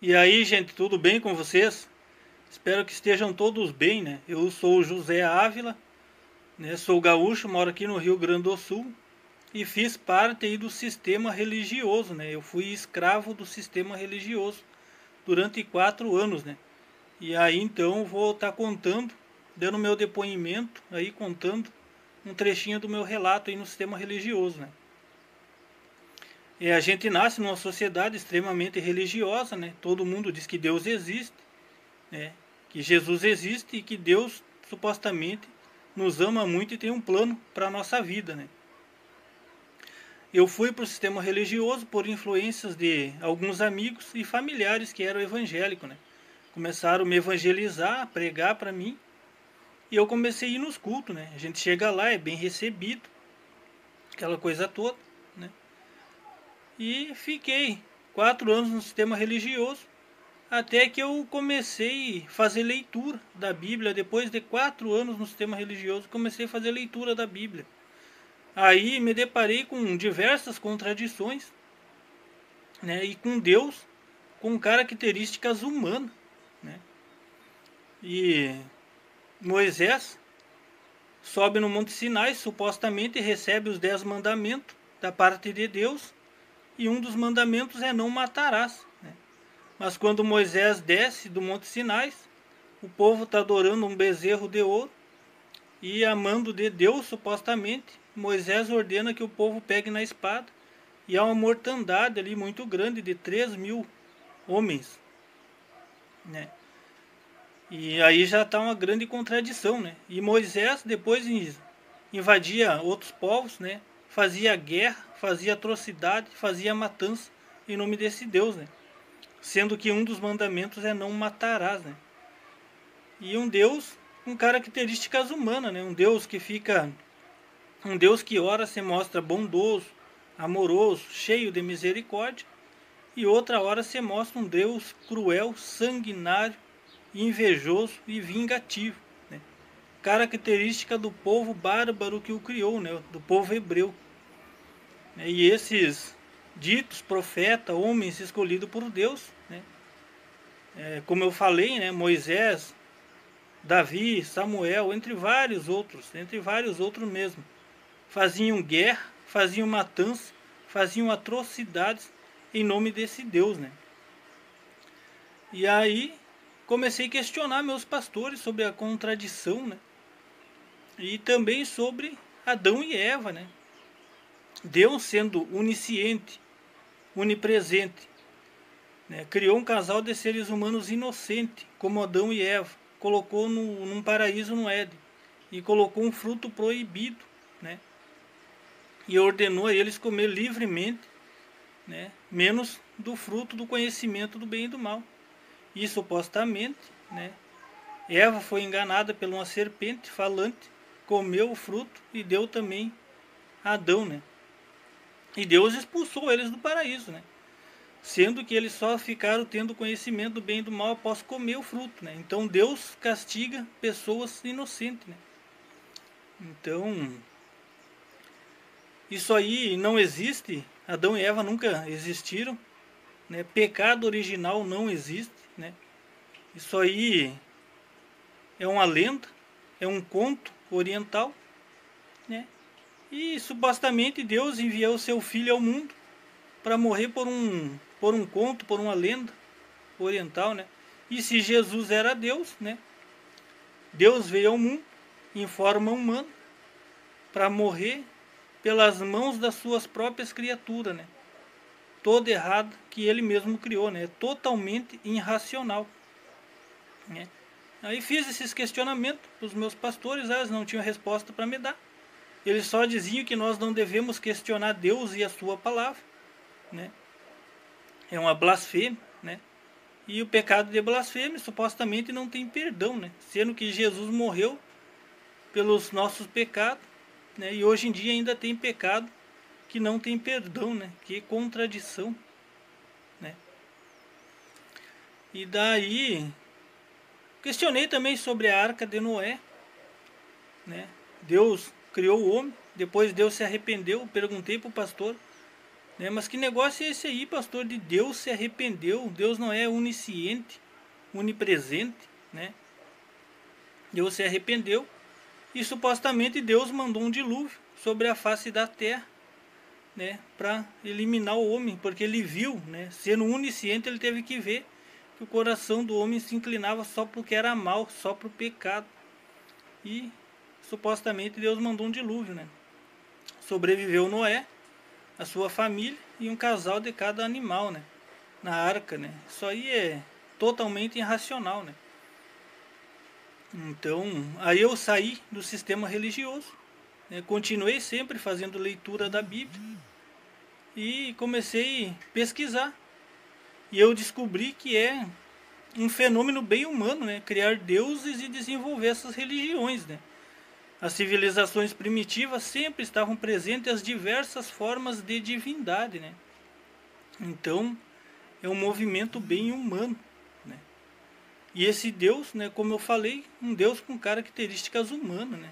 E aí, gente, tudo bem com vocês? Espero que estejam todos bem, né? Eu sou o José Ávila, né? Sou gaúcho, moro aqui no Rio Grande do Sul e fiz parte aí do sistema religioso, né? Eu fui escravo do sistema religioso durante 4 anos, né? E aí então vou estar contando, dando meu depoimento aí, contando um trechinho do meu relato aí no sistema religioso, né? E a gente nasce numa sociedade extremamente religiosa, né? Todo mundo diz que Deus existe, né? Que Jesus existe e que Deus supostamente nos ama muito e tem um plano para a nossa vida, né? Eu fui para o sistema religioso por influências de alguns amigos e familiares que eram evangélicos, né? Começaram a me evangelizar, a pregar para mim e eu comecei a ir nos cultos, né? A gente chega lá, é bem recebido, aquela coisa toda, né? E fiquei 4 anos no sistema religioso. Até que eu comecei a fazer leitura da Bíblia. Depois de 4 anos no sistema religioso, comecei a fazer leitura da Bíblia. Aí me deparei com diversas contradições, né? E com Deus com características humanas, né? E Moisés sobe no Monte Sinai, supostamente recebe os 10 mandamentos da parte de Deus. E um dos mandamentos é não matarás, né? Mas quando Moisés desce do Monte Sinai, o povo está adorando um bezerro de ouro e amando de Deus, supostamente. Moisés ordena que o povo pegue na espada e há uma mortandade ali muito grande de 3.000 homens, né? E aí já está uma grande contradição, né? E Moisés depois invadia outros povos, né? Fazia guerra, fazia atrocidade, fazia matança em nome desse Deus, né? Sendo que um dos mandamentos é não matarás, né? E um Deus com características humanas, né? Um Deus que ora se mostra bondoso, amoroso, cheio de misericórdia, e outra hora se mostra um Deus cruel, sanguinário, invejoso e vingativo, né? Característica do povo bárbaro que o criou, né? Do povo hebreu. E esses ditos profetas, homens escolhidos por Deus, né? Como eu falei, né? Moisés, Davi, Samuel, entre vários outros mesmo, faziam guerra, faziam matança, faziam atrocidades em nome desse Deus, né? E aí comecei a questionar meus pastores sobre a contradição, né? E também sobre Adão e Eva, né? Deus sendo onisciente, onipresente, né? Criou um casal de seres humanos inocente, como Adão e Eva, colocou num paraíso no Éden e colocou um fruto proibido, né? E ordenou a eles comer livremente, né? Menos do fruto do conhecimento do bem e do mal. E supostamente, né? Eva foi enganada por uma serpente falante, comeu o fruto e deu também a Adão, né? E Deus expulsou eles do paraíso, né? Sendo que eles só ficaram tendo conhecimento do bem e do mal após comer o fruto, né? Então Deus castiga pessoas inocentes, né? Então, isso aí não existe. Adão e Eva nunca existiram, né? Pecado original não existe, né? Isso aí é uma lenda, é um conto oriental, né? E supostamente Deus enviou o seu filho ao mundo para morrer por um conto, por uma lenda oriental, né? E se Jesus era Deus, né? Deus veio ao mundo em forma humana para morrer pelas mãos das suas próprias criaturas, né? Todo errado que ele mesmo criou, né? Totalmente irracional, né? Aí fiz esses questionamentos para os meus pastores, eles não tinham resposta para me dar. Eles só diziam que nós não devemos questionar Deus e a sua palavra, né? É uma blasfêmia, né? E o pecado de blasfêmia supostamente não tem perdão, né? Sendo que Jesus morreu pelos nossos pecados, né? E hoje em dia ainda tem pecado que não tem perdão, né? Que contradição, né? E daí questionei também sobre a Arca de Noé, né? Deus criou o homem, depois Deus se arrependeu. Perguntei para o pastor né? Mas que negócio é esse aí, pastor, de Deus se arrependeu? Deus não é onisciente, onipresente, né? Deus se arrependeu e supostamente Deus mandou um dilúvio sobre a face da terra, né, para eliminar o homem, porque ele viu, né, sendo onisciente, ele teve que ver que o coração do homem se inclinava só para o que era mal, só para o pecado. E supostamente Deus mandou um dilúvio, né? Sobreviveu Noé, a sua família e um casal de cada animal, né, na arca, né? Isso aí é totalmente irracional, né? Então, aí eu saí do sistema religioso, né? Continuei sempre fazendo leitura da Bíblia e comecei a pesquisar. E eu descobri que é um fenômeno bem humano, né? Criar deuses e desenvolver essas religiões, né? As civilizações primitivas sempre estavam presentes as diversas formas de divindade, né? Então, é um movimento bem humano, né? E esse Deus, né, como eu falei, um Deus com características humanas, né?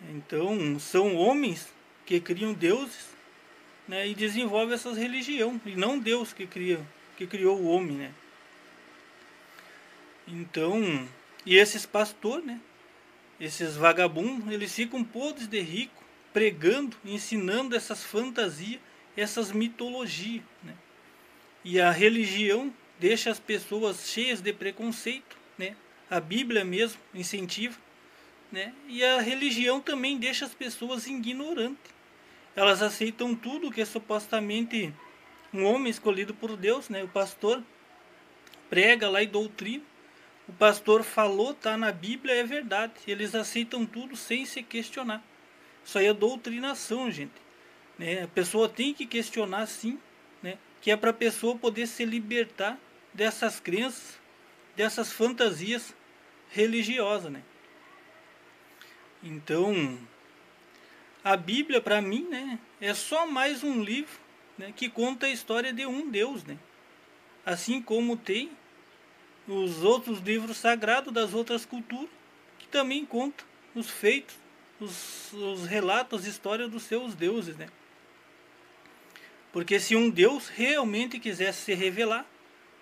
Então, são homens que criam deuses, né, e desenvolvem essas religiões, e não Deus que criou o homem, né? Então, e esses pastores, né, esses vagabundos, eles ficam podres de rico, pregando, ensinando essas fantasias, essas mitologias, né? E a religião deixa as pessoas cheias de preconceito, né? A Bíblia mesmo incentiva, né? E a religião também deixa as pessoas ignorantes. Elas aceitam tudo que é supostamente um homem escolhido por Deus, né? O pastor prega lá e doutrina. O pastor falou, tá na Bíblia, é verdade. Eles aceitam tudo sem se questionar. Isso aí é doutrinação, gente, né? A pessoa tem que questionar, sim, né? Que é para a pessoa poder se libertar dessas crenças, dessas fantasias religiosas, né? Então, a Bíblia para mim, né, é só mais um livro, né, que conta a história de um Deus, né? Assim como tem os outros livros sagrados das outras culturas, que também contam os feitos, os relatos, histórias dos seus deuses, né? Porque se um Deus realmente quisesse se revelar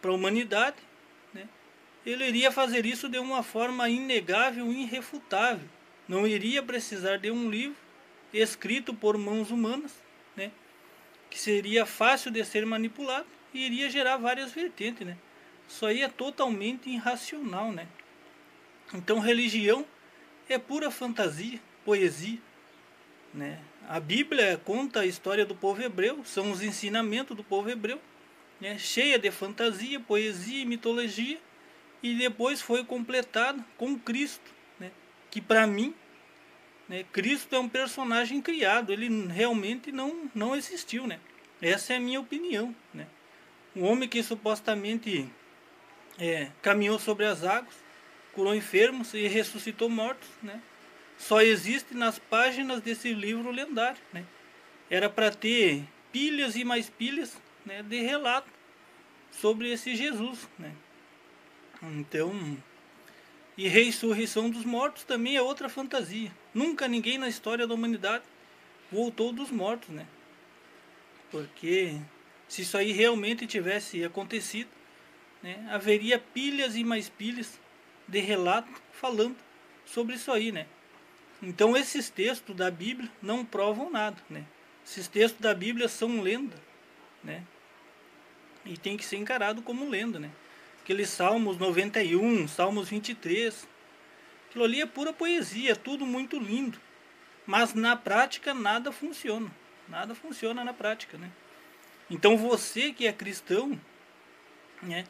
para a humanidade, né, ele iria fazer isso de uma forma inegável e irrefutável. Não iria precisar de um livro escrito por mãos humanas, né, que seria fácil de ser manipulado e iria gerar várias vertentes, né? Isso aí é totalmente irracional, né? Então, religião é pura fantasia, poesia, né? A Bíblia conta a história do povo hebreu, são os ensinamentos do povo hebreu, né? Cheia de fantasia, poesia e mitologia, e depois foi completada com Cristo, né? Que para mim, né, Cristo é um personagem criado, ele realmente não existiu, né? Essa é a minha opinião, né? Um homem que supostamente caminhou sobre as águas, curou enfermos e ressuscitou mortos, né? Só existe nas páginas desse livro lendário, né? Era para ter pilhas e mais pilhas, né, de relato sobre esse Jesus, né? Então, e ressurreição dos mortos também é outra fantasia. Nunca ninguém na história da humanidade voltou dos mortos, né? Porque se isso aí realmente tivesse acontecido, né, haveria pilhas e mais pilhas de relato falando sobre isso aí, né? Então esses textos da Bíblia não provam nada, né? Esses textos da Bíblia são lenda, né? E tem que ser encarado como lenda, né? Aqueles Salmos 91, Salmos 23, aquilo ali é pura poesia, é tudo muito lindo. Mas na prática nada funciona. Nada funciona na prática, né? Então você que é cristão, né,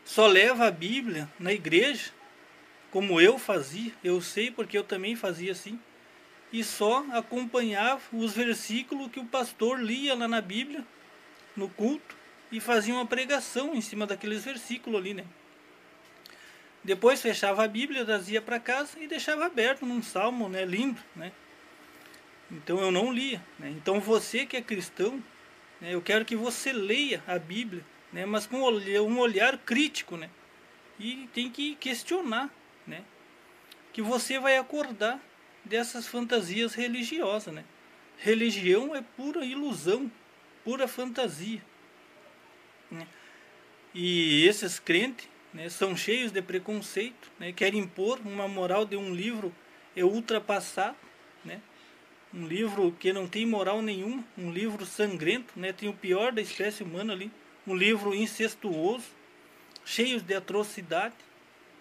só leva a Bíblia na igreja, como eu fazia, eu sei porque eu também fazia assim, e só acompanhava os versículos que o pastor lia lá na Bíblia, no culto, e fazia uma pregação em cima daqueles versículos ali, né? Depois fechava a Bíblia, trazia para casa e deixava aberto num salmo, né, lindo, né? Então eu não lia, né? Então você que é cristão, né, eu quero que você leia a Bíblia, né, mas com um olhar crítico, né? E tem que questionar, né? Que você vai acordar dessas fantasias religiosas, né? Religião é pura ilusão, pura fantasia, né? E esses crentes, né, são cheios de preconceito, né, querem impor uma moral de um livro ultrapassado, né, um livro que não tem moral nenhuma, um livro sangrento, né, tem o pior da espécie humana ali, um livro incestuoso, cheio de atrocidade,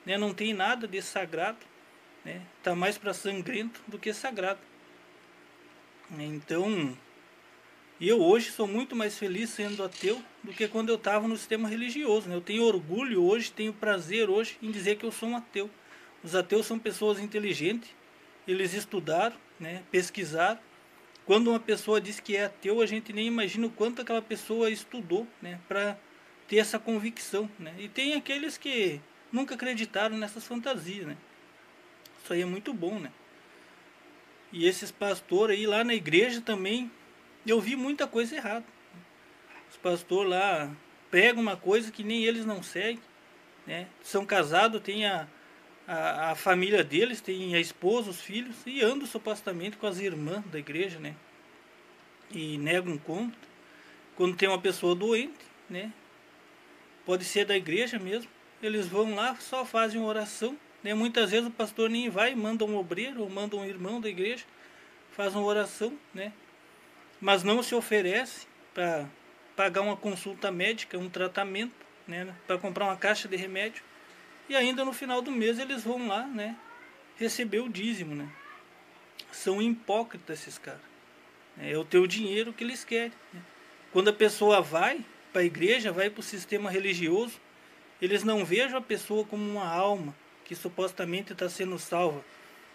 né, não tem nada de sagrado, né, tá mais para sangrento do que sagrado. Então, eu hoje sou muito mais feliz sendo ateu do que quando eu estava no sistema religioso, né? Eu tenho orgulho hoje, tenho prazer hoje em dizer que eu sou um ateu. Os ateus são pessoas inteligentes, eles estudaram, né, pesquisaram. Quando uma pessoa diz que é ateu, a gente nem imagina o quanto aquela pessoa estudou, né, para ter essa convicção, né? E tem aqueles que nunca acreditaram nessas fantasias, né? Isso aí é muito bom, né? E esses pastores aí lá na igreja também, eu vi muita coisa errada. Os pastores lá pregam uma coisa que nem eles não seguem, né? São casados, tem a família deles, tem a esposa, os filhos, e andam supostamente com as irmãs da igreja, né? E negam conta. Quando tem uma pessoa doente, né? Pode ser da igreja mesmo, eles vão lá, só fazem uma oração, né? Muitas vezes o pastor nem vai, manda um obreiro ou manda um irmão da igreja, faz uma oração, né? Mas não se oferece para pagar uma consulta médica, um tratamento, né? Para comprar uma caixa de remédio. E ainda no final do mês eles vão lá, né, receber o dízimo, né? São hipócritas esses caras. É o teu dinheiro que eles querem, né? Quando a pessoa vai para a igreja, vai para o sistema religioso, eles não vejam a pessoa como uma alma que supostamente está sendo salva.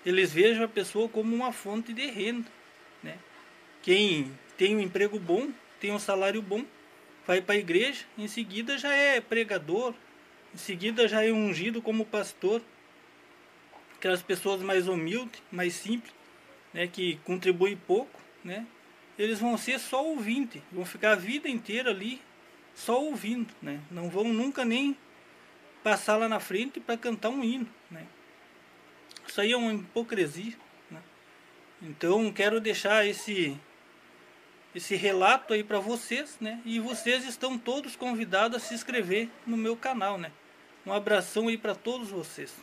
Eles vejam a pessoa como uma fonte de renda, né? Quem tem um emprego bom, tem um salário bom, vai para a igreja, em seguida já é pregador, em seguida já é ungido como pastor. Aquelas pessoas mais humildes, mais simples, né, que contribuem pouco, né, eles vão ser só ouvinte, vão ficar a vida inteira ali só ouvindo, né, não vão nunca nem passar lá na frente para cantar um hino, né. Isso aí é uma hipocrisia, né. Então quero deixar esse relato aí para vocês, né? E vocês estão todos convidados a se inscrever no meu canal, né? Um abração aí para todos vocês.